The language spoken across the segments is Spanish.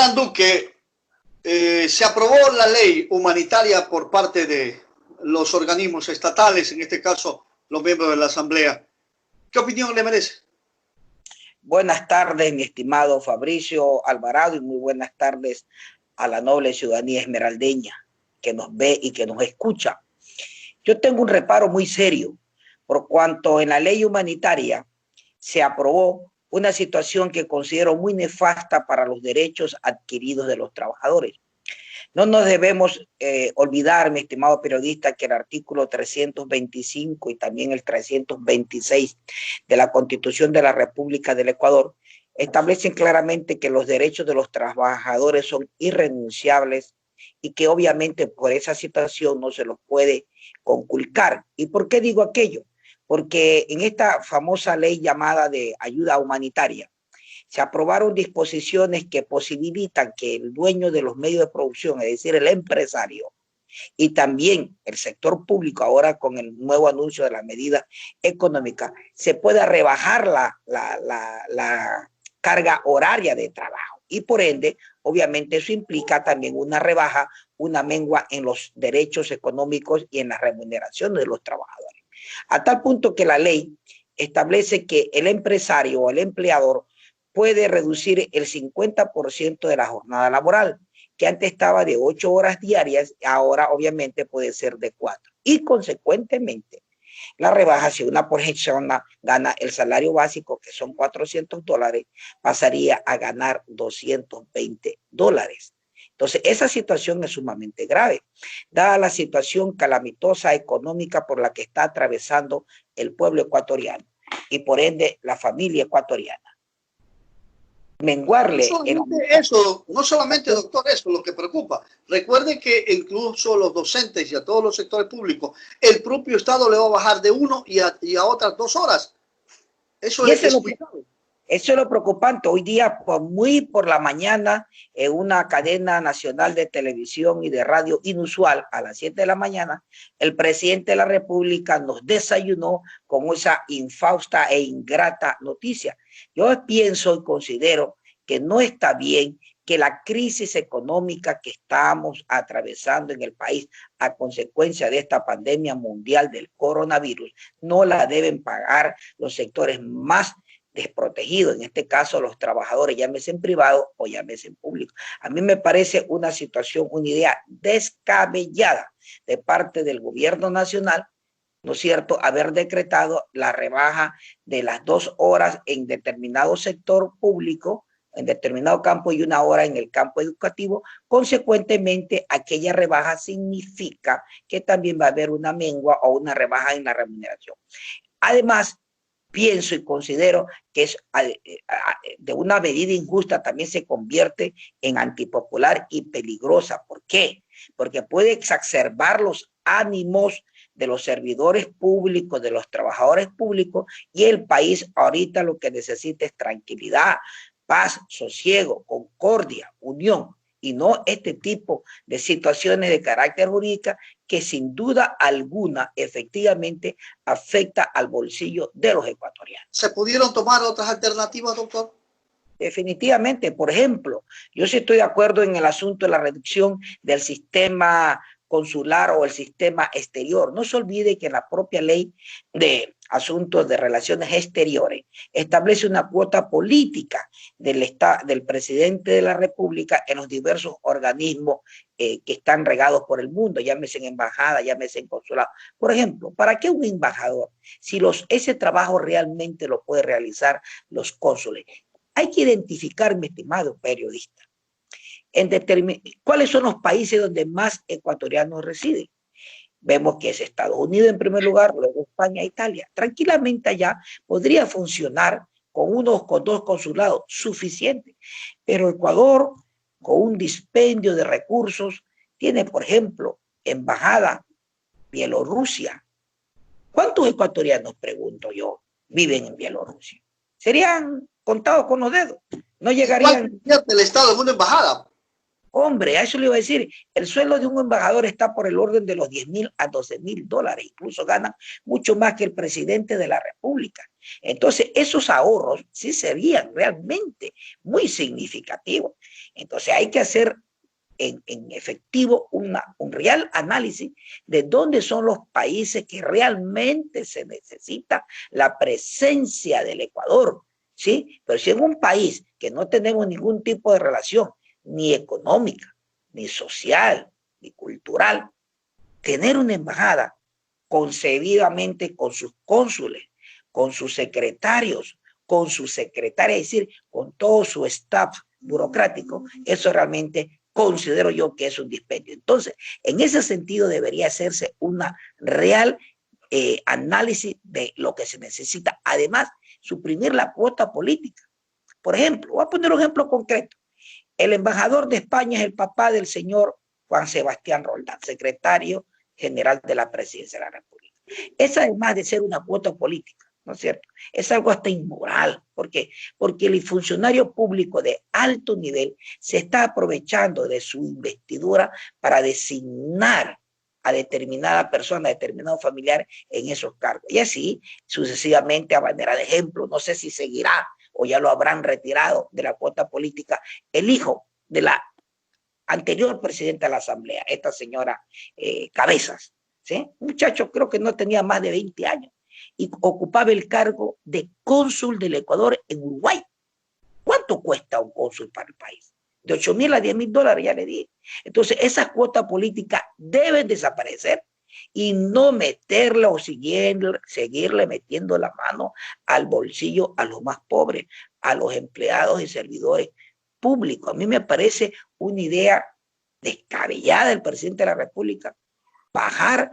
Fran Duque, se aprobó la ley humanitaria por parte de los organismos estatales, en este caso los miembros de la Asamblea. ¿Qué opinión le merece? Buenas tardes, mi estimado Fabricio Alvarado, y muy buenas tardes a la noble ciudadanía esmeraldeña que nos ve y que nos escucha. Yo tengo un reparo muy serio por cuanto en la ley humanitaria se aprobó una situación que considero muy nefasta para los derechos adquiridos de los trabajadores. No nos debemos olvidar, mi estimado periodista, que el artículo 325 y también el 326 de la Constitución de la República del Ecuador establecen claramente que los derechos de los trabajadores son irrenunciables y que obviamente por esa situación no se los puede conculcar. ¿Y por qué digo aquello? Porque en esta famosa ley llamada de ayuda humanitaria, se aprobaron disposiciones que posibilitan que el dueño de los medios de producción, es decir, el empresario, y también el sector público, ahora con el nuevo anuncio de la medida económica, se pueda rebajar la carga horaria de trabajo. Y por ende, obviamente eso implica también una rebaja, una mengua en los derechos económicos y en la remuneración de los trabajadores. A tal punto que la ley establece que el empresario o el empleador puede reducir el 50% de la jornada laboral, que antes estaba de 8 horas diarias, ahora obviamente puede ser de 4. Y consecuentemente, la rebaja, si una persona gana el salario básico, que son $400, pasaría a ganar $220. Entonces, esa situación es sumamente grave, dada la situación calamitosa económica por la que está atravesando el pueblo ecuatoriano y por ende la familia ecuatoriana. Menguarle. No solamente, doctor, eso es lo que preocupa. Recuerde que incluso los docentes y a todos los sectores públicos, el propio Estado le va a bajar de 1 y a otras 2 horas. Eso es lo preocupante. Hoy día, muy por la mañana, en una cadena nacional de televisión y de radio inusual, a las 7 de la mañana, el presidente de la República nos desayunó con esa infausta e ingrata noticia. Yo pienso y considero que no está bien que la crisis económica que estamos atravesando en el país a consecuencia de esta pandemia mundial del coronavirus no la deben pagar los sectores más desprotegidos, en este caso los trabajadores, llámese en privado o llámese en público. A mí me parece una situación, una idea descabellada de parte del gobierno nacional, ¿no es cierto?, haber decretado la rebaja de las 2 horas en determinado sector público, en determinado campo y 1 hora en el campo educativo. Consecuentemente, aquella rebaja significa que también va a haber una mengua o una rebaja en la remuneración. Además, pienso y considero que es de una medida injusta, también se convierte en antipopular y peligrosa. ¿Por qué? Porque puede exacerbar los ánimos de los servidores públicos, de los trabajadores públicos, y el país ahorita lo que necesita es tranquilidad, paz, sosiego, concordia, unión, y no este tipo de situaciones de carácter jurídico que sin duda alguna efectivamente afecta al bolsillo de los ecuatorianos. ¿Se pudieron tomar otras alternativas, doctor? Definitivamente, por ejemplo, yo sí estoy de acuerdo en el asunto de la reducción del sistema consular o el sistema exterior. No se olvide que la propia ley de asuntos de relaciones exteriores establece una cuota política del presidente de la República en los diversos organismos que están regados por el mundo, llámese en embajada, llámese en consulado. Por ejemplo, ¿para qué un embajador? Si ese trabajo realmente lo puede realizar los cónsules. Hay que identificar, mi estimado periodista, cuáles son los países donde más ecuatorianos residen. Vemos que es Estados Unidos en primer lugar, luego España e Italia. Tranquilamente allá podría funcionar con 2 consulados suficientes. Pero Ecuador, con un dispendio de recursos, tiene, por ejemplo, embajada Bielorrusia. ¿Cuántos ecuatorianos, pregunto yo, viven en Bielorrusia? Serían contados con los dedos. No llegarían. ¿Cuánto el Estado en una embajada? Hombre, a eso le iba a decir, el sueldo de un embajador está por el orden de los $10,000 a $12,000, incluso ganan mucho más que el presidente de la República. Entonces, esos ahorros sí serían realmente muy significativos. Entonces hay que hacer en efectivo un real análisis de dónde son los países que realmente se necesita la presencia del Ecuador, ¿sí? Pero si en un país que no tenemos ningún tipo de relación, ni económica, ni social, ni cultural, tener una embajada concebidamente con sus cónsules, con sus secretarios, con su secretaria, es decir, con todo su staff burocrático, eso realmente considero yo que es un dispendio. Entonces, en ese sentido debería hacerse una real análisis de lo que se necesita. Además, suprimir la cuota política. Por ejemplo, voy a poner un ejemplo concreto. El embajador de España es el papá del señor Juan Sebastián Roldán, secretario general de la Presidencia de la República. Es además de ser una cuota política, ¿no es cierto? Es algo hasta inmoral. ¿Por qué? Porque el funcionario público de alto nivel se está aprovechando de su investidura para designar a determinada persona, a determinado familiar en esos cargos. Y así sucesivamente a manera de ejemplo, no sé si seguirá o ya lo habrán retirado de la cuota política el hijo de la anterior presidenta de la Asamblea, esta señora Cabezas, ¿sí? Un muchacho creo que no tenía más de 20 años y ocupaba el cargo de cónsul del Ecuador en Uruguay. ¿Cuánto cuesta un cónsul para el país? De 8.000 a 10.000 dólares, ya le dije. Entonces, esas cuotas políticas deben desaparecer y no meterla o seguirle metiendo la mano al bolsillo a los más pobres, a los empleados y servidores públicos. A mí me parece una idea descabellada del presidente de la República bajar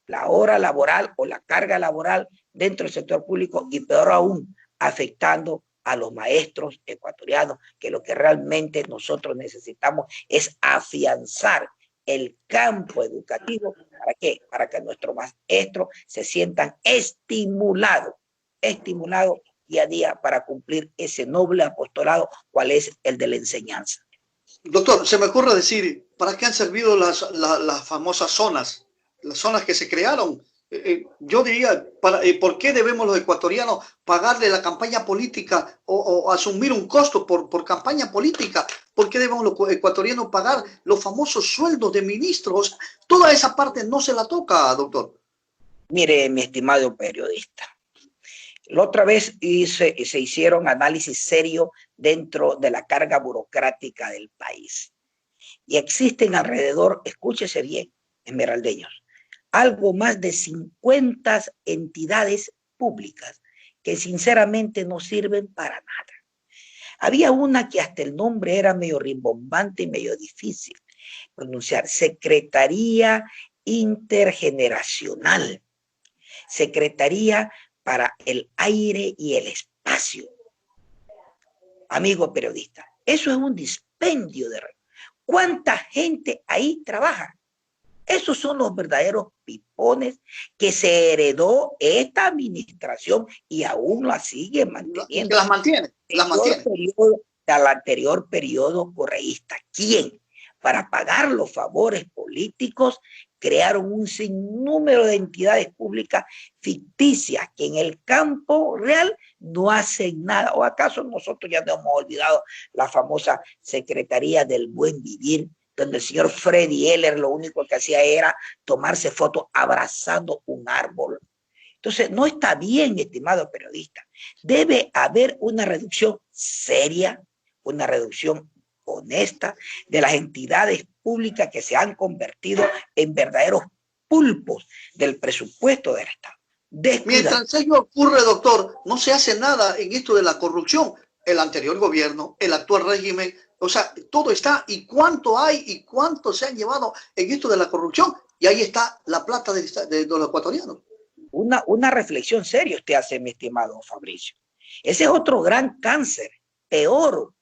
la hora laboral o la carga laboral dentro del sector público y peor aún afectando a los maestros ecuatorianos, que lo que realmente nosotros necesitamos es afianzar el campo educativo. ¿Para qué? Para que nuestros maestros se sientan estimulados día a día para cumplir ese noble apostolado, cual es el de la enseñanza. Doctor, se me ocurre decir, ¿para qué han servido las famosas zonas? Las zonas que se crearon. Yo diría, ¿por qué debemos los ecuatorianos pagarle la campaña política o asumir un costo por campaña política? ¿Por qué debemos los ecuatorianos pagar los famosos sueldos de ministros? Toda esa parte no se la toca, doctor. Mire, mi estimado periodista, la otra vez se hicieron análisis serios dentro de la carga burocrática del país. Y existen alrededor, escúchese bien, esmeraldeños, algo más de 50 entidades públicas que sinceramente no sirven para nada. Había una que hasta el nombre era medio rimbombante y medio difícil pronunciar, Secretaría Intergeneracional, Secretaría para el Aire y el Espacio. Amigo periodista, eso es un dispendio de... ¿Cuánta gente ahí trabaja? Esos son los verdaderos pipones que se heredó esta administración y aún la sigue manteniendo. Las mantiene. Al anterior periodo correísta. ¿Quién? Para pagar los favores políticos, crearon un sinnúmero de entidades públicas ficticias que en el campo real no hacen nada. ¿O acaso nosotros ya nos hemos olvidado la famosa Secretaría del Buen Vivir, donde el señor Freddy Heller lo único que hacía era tomarse fotos abrazando un árbol? Entonces, no está bien, estimado periodista. Debe haber una reducción seria, una reducción honesta de las entidades públicas que se han convertido en verdaderos pulpos del presupuesto del Estado. Mientras ello ocurre, doctor, no se hace nada en esto de la corrupción. El anterior gobierno, el actual régimen, o sea, todo está, y cuánto hay y cuánto se han llevado en esto de la corrupción, y ahí está la plata de los ecuatorianos. Una reflexión seria usted hace, mi estimado Fabricio. Ese es otro gran cáncer, peor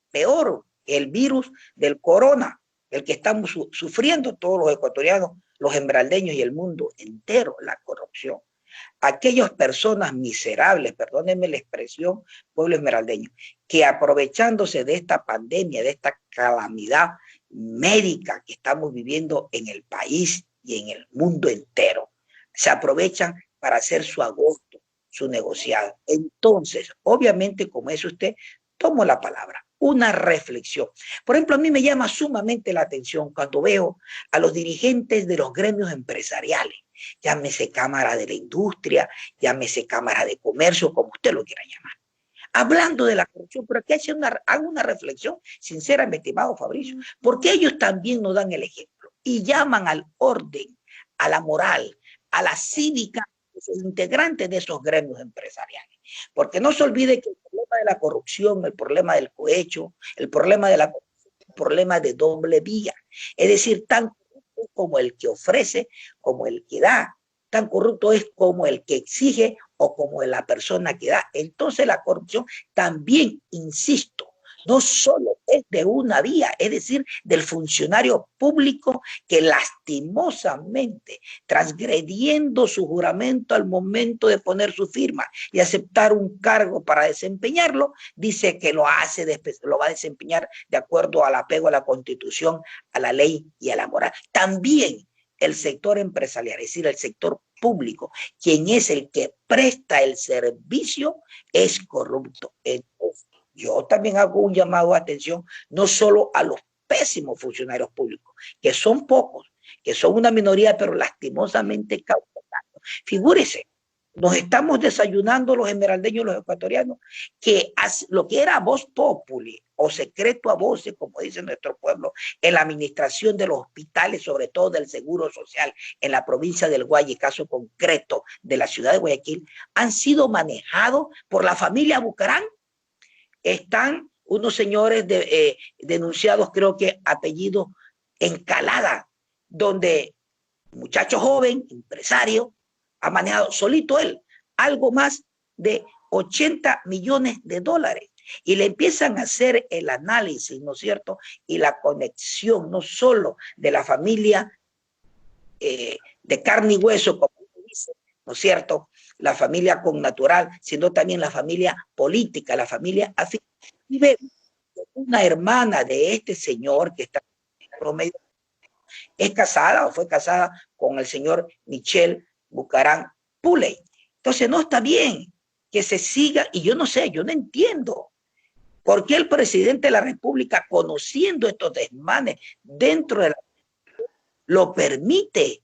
el virus del corona, el que estamos sufriendo todos los ecuatorianos, los esmeraldeños y el mundo entero, la corrupción. Aquellas personas miserables, perdónenme la expresión, pueblo esmeraldeño, que aprovechándose de esta pandemia, de esta calamidad médica que estamos viviendo en el país y en el mundo entero, se aprovechan para hacer su agosto, su negociado. Entonces, obviamente, como es usted, tomo la palabra. una reflexión. Por ejemplo, a mí me llama sumamente la atención cuando veo a los dirigentes de los gremios empresariales, llámese Cámara de la Industria, llámese Cámara de Comercio, como usted lo quiera llamar, hablando de la corrupción, pero aquí hago una reflexión sincera, mi estimado Fabricio, porque ellos también nos dan el ejemplo y llaman al orden, a la moral, a la cívica de los integrantes de esos gremios empresariales. Porque no se olvide que el problema de la corrupción, el problema del cohecho, el problema de la corrupción, el problema de doble vía, es decir, tan corrupto como el que ofrece, como el que da, tan corrupto es como el que exige o como la persona que da. Entonces la corrupción también, insisto, no solo es de una vía, es decir, del funcionario público que lastimosamente, transgrediendo su juramento al momento de poner su firma y aceptar un cargo para desempeñarlo, dice que lo va a desempeñar de acuerdo al apego a la Constitución, a la ley y a la moral. También el sector empresarial, es decir, el sector público, quien es el que presta el servicio, es corrupto. Entonces, yo también hago un llamado de atención, no solo a los pésimos funcionarios públicos, que son pocos, que son una minoría, pero lastimosamente causan daño. Figúrese, nos estamos desayunando los esmeraldeños y los ecuatorianos, que lo que era voz populi o secreto a voces, como dice nuestro pueblo, en la administración de los hospitales, sobre todo del Seguro Social, en la provincia del Guaya, caso concreto de la ciudad de Guayaquil, han sido manejados por la familia Bucarán. Están unos señores denunciados, creo que apellido Encalada, donde muchacho joven, empresario, ha manejado solito él algo más de 80 millones de dólares. Y le empiezan a hacer el análisis, ¿no es cierto? Y la conexión, no solo de la familia de carne y hueso, como dice, ¿no es cierto? La familia connatural, sino también la familia política, la familia afín. Y ve, una hermana de este señor que está en promedio, es casada o fue casada con el señor Michel Bucarán Puley. Entonces no está bien que se siga, y yo no sé, yo no entiendo por qué el presidente de la República, conociendo estos desmanes dentro de la, lo permite.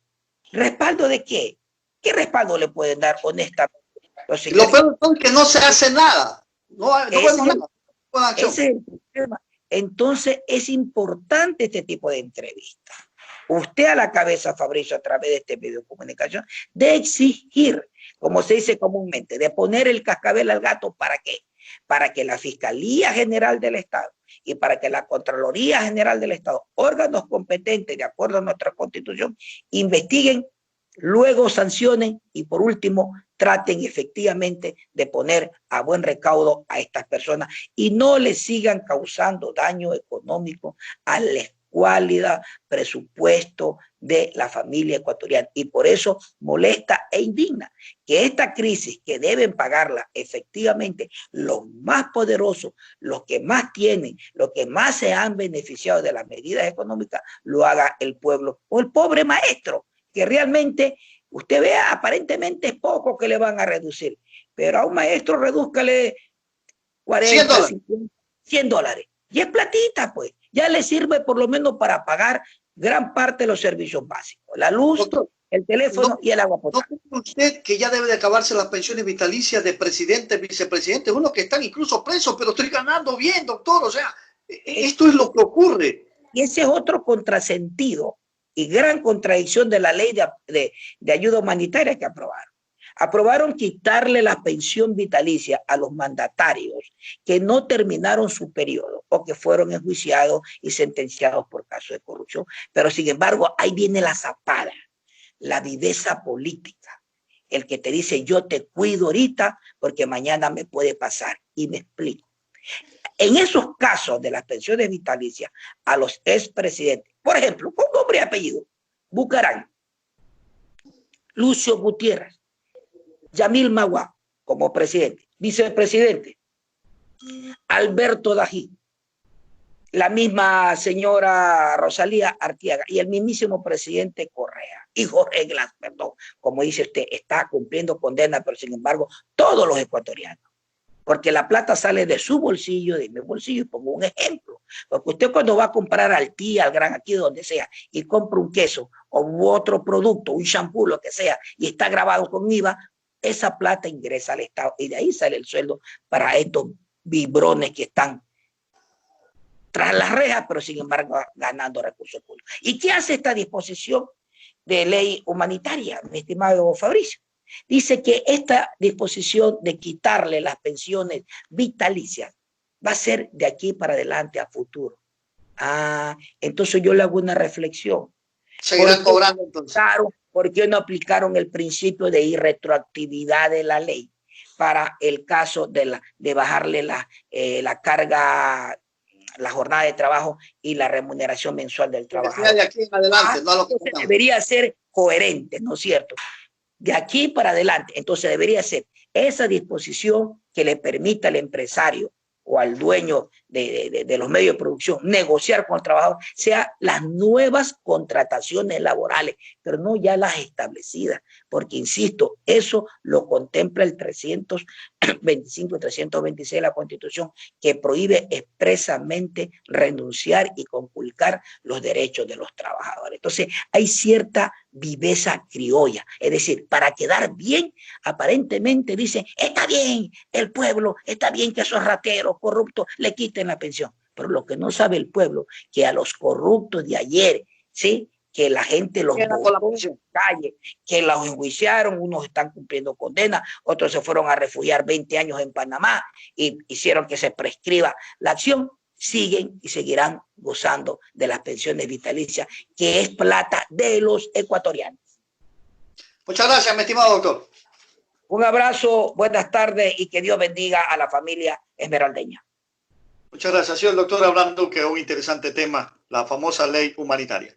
¿Respaldo de qué? ¿Qué respaldo le pueden dar honestamente los señores? Lo peor es que no se hace nada. No vemos nada. Ese es el problema. Entonces es importante este tipo de entrevistas. Usted a la cabeza, Fabricio, a través de este medio de comunicación, de exigir, como se dice comúnmente, de poner el cascabel al gato. ¿Para qué? Para que la Fiscalía General del Estado y para que la Contraloría General del Estado, órganos competentes de acuerdo a nuestra Constitución, investiguen, luego sancionen y por último traten efectivamente de poner a buen recaudo a estas personas y no les sigan causando daño económico a la escuálida presupuesto de la familia ecuatoriana. Y por eso molesta e indigna que esta crisis, que deben pagarla efectivamente los más poderosos, los que más tienen, los que más se han beneficiado de las medidas económicas, lo haga el pueblo o el pobre maestro, que realmente usted vea, aparentemente es poco que le van a reducir, pero a un maestro redúzcale 40, 50, 100 dólares. Y es platita, pues. Ya le sirve por lo menos para pagar gran parte de los servicios básicos. La luz, doctor, el teléfono y el agua potable. ¿No cree usted que ya debe de acabarse las pensiones vitalicias de presidentes, vicepresidentes, unos que están incluso presos, pero estoy ganando bien, doctor? O sea, esto es lo que ocurre. Y ese es otro contrasentido y gran contradicción de la ley de ayuda humanitaria que aprobaron. Aprobaron quitarle la pensión vitalicia a los mandatarios que no terminaron su periodo o que fueron enjuiciados y sentenciados por casos de corrupción. Pero sin embargo, ahí viene la zapada, la viveza política. El que te dice, yo te cuido ahorita porque mañana me puede pasar. Y me explico. En esos casos de las pensiones vitalicias a los expresidentes, por ejemplo, con nombre y apellido, Bucarán, Lucio Gutiérrez, Yamil Magua como presidente, vicepresidente, Alberto Dají, la misma señora Rosalía Artiaga y el mismísimo presidente Correa y Jorge Glass, perdón, como dice usted, está cumpliendo condena, pero sin embargo, todos los ecuatorianos porque la plata sale de su bolsillo, de mi bolsillo, y pongo un ejemplo. Porque usted cuando va a comprar al Tía, al Gran, aquí donde sea, y compra un queso o otro producto, un shampoo, lo que sea, y está grabado con IVA, esa plata ingresa al Estado y de ahí sale el sueldo para estos vibrones que están tras las rejas, pero sin embargo ganando recursos públicos. ¿Y qué hace esta disposición de ley humanitaria, mi estimado Fabricio? Dice que esta disposición de quitarle las pensiones vitalicias va a ser de aquí para adelante a futuro. Entonces yo le hago una reflexión. Seguirán cobrando entonces. ¿Por qué no aplicaron el principio de irretroactividad de la ley para el caso de bajarle la carga, la jornada de trabajo y la remuneración mensual del trabajador? De aquí en adelante, no lo que debería ser coherente, ¿no es cierto? De aquí para adelante, entonces debería ser esa disposición que le permita al empresario o al dueño de los medios de producción negociar con el trabajador, sea las nuevas contrataciones laborales, pero no ya las establecidas, porque insisto, eso lo contempla el 325 y 326 de la Constitución, que prohíbe expresamente renunciar y conculcar los derechos de los trabajadores. Entonces hay cierta viveza criolla, es decir, para quedar bien, aparentemente dicen, está bien el pueblo, está bien que esos rateros corruptos le quiten la pensión, pero lo que no sabe el pueblo, que a los corruptos de ayer, ¿sí?, que la gente los botó en la calle, que los enjuiciaron, unos están cumpliendo condena, otros se fueron a refugiar 20 años en Panamá y hicieron que se prescriba la acción, siguen y seguirán gozando de las pensiones vitalicias, que es plata de los ecuatorianos. Muchas gracias, mi estimado doctor. Un abrazo, buenas tardes y que Dios bendiga a la familia esmeraldeña. Muchas gracias. Ha sido el doctor Abraham Duque, un interesante tema, la famosa ley humanitaria.